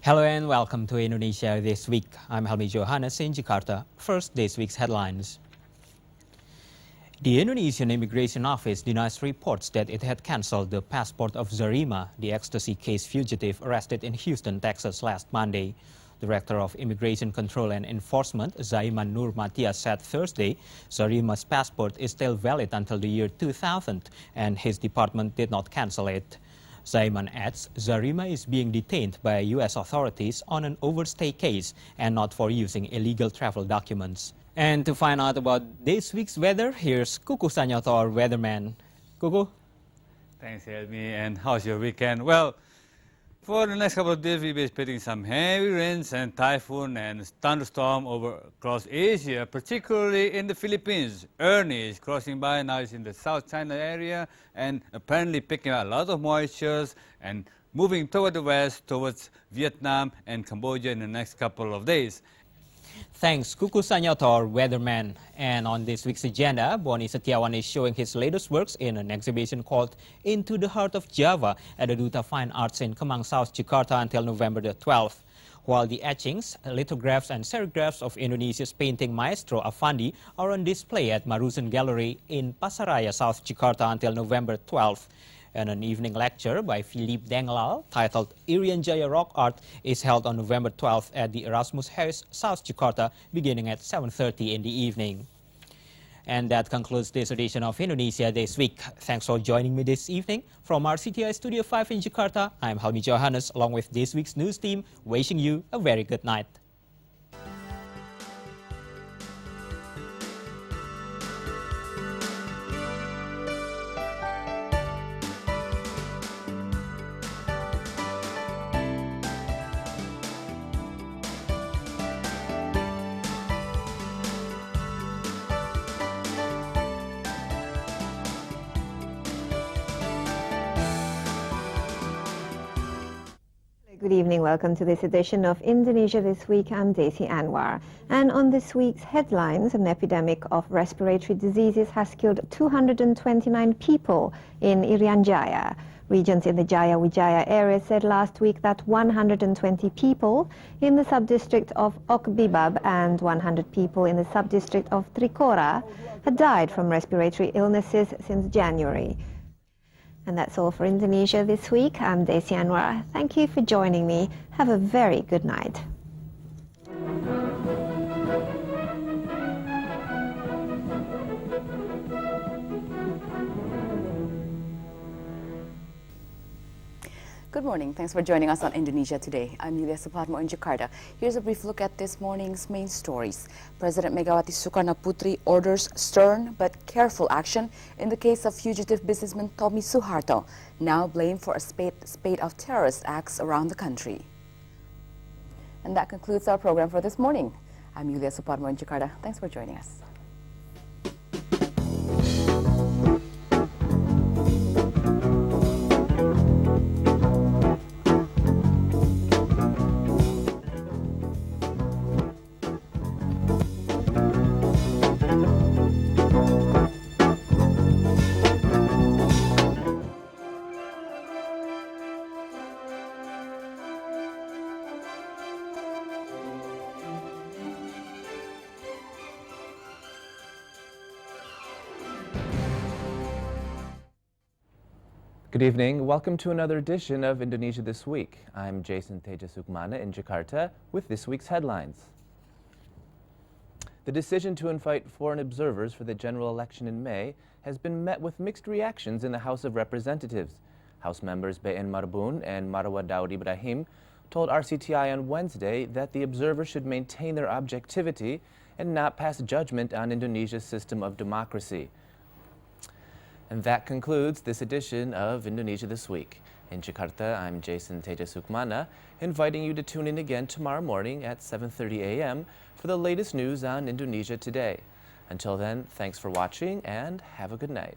Hello and welcome to Indonesia This Week. I'm Helmi Johannes in Jakarta. First, this week's headlines. The Indonesian Immigration Office denies reports that it had cancelled the passport of Zarima, the ecstasy case fugitive arrested in Houston, Texas last Monday. Director of Immigration Control and Enforcement, Zaiman Nur Matia, said Thursday Zarima's passport is still valid until the year 2000 and his department did not cancel it. Zaiman adds Zarima is being detained by U.S. authorities on an overstay case and not for using illegal travel documents. And to find out about this week's weather, here's Kuku Sanyoto, our weatherman. Kuku? Thanks, Helmi. And how's your weekend? Well, for the next couple of days, we'll be expecting some heavy rains and typhoon and thunderstorm across Asia, particularly in the Philippines. Ernie is crossing by now. It's in the South China area and apparently picking up a lot of moisture and moving toward the west, towards Vietnam and Cambodia in the next couple of days. Thanks, Kuku Sanyoto, our weatherman. And on this week's agenda, Boni Setiawan is showing his latest works in an exhibition called Into the Heart of Java at the Duta Fine Arts in Kemang, South Jakarta until November the 12th. While the etchings, lithographs and serigraphs of Indonesia's painting maestro Afandi are on display at Maruzen Gallery in Pasaraya, South Jakarta until November 12th. And an evening lecture by Philippe Denglal titled Irian Jaya Rock Art is held on November 12th at the Erasmus House, South Jakarta, beginning at 7:30 in the evening. And that concludes this edition of Indonesia This Week. Thanks for joining me this evening. From Rcti Studio 5 in Jakarta, I'm Helmi Johannes, along with this week's news team, wishing you a very good night. Good evening. Welcome to this edition of Indonesia This Week. I'm Desi Anwar. And on this week's headlines, an epidemic of respiratory diseases has killed 229 people in Irian Jaya. Regions in the Jaya Wijaya area said last week that 120 people in the sub-district of Okbibab and 100 people in the sub-district of Trikora had died from respiratory illnesses since January. And that's all for Indonesia This Week. I'm Desi Anwar. Thank you for joining me. Have a very good night. Good morning. Thanks for joining us on Indonesia Today. I'm Yulia Suparmo in Jakarta. Here's a brief look at this morning's main stories. President Megawati Soekarno Putri orders stern but careful action in the case of fugitive businessman Tommy Suharto, now blamed for a spate of terrorist acts around the country. And that concludes our program for this morning. I'm Yulia Suparmo in Jakarta. Thanks for joining us. Good evening. Welcome to another edition of Indonesia This Week. I'm Jason Teja Sukmana in Jakarta with this week's headlines. The decision to invite foreign observers for the general election in May has been met with mixed reactions in the House of Representatives. House members Be'en Marbun and Marwa Daud Ibrahim told Rcti on Wednesday that the observers should maintain their objectivity and not pass judgment on Indonesia's system of democracy. And that concludes this edition of Indonesia This Week. In Jakarta, I'm Jason Teja Sukmana, inviting you to tune in again tomorrow morning at 7:30 a.m. for the latest news on Indonesia Today. Until then, thanks for watching and have a good night.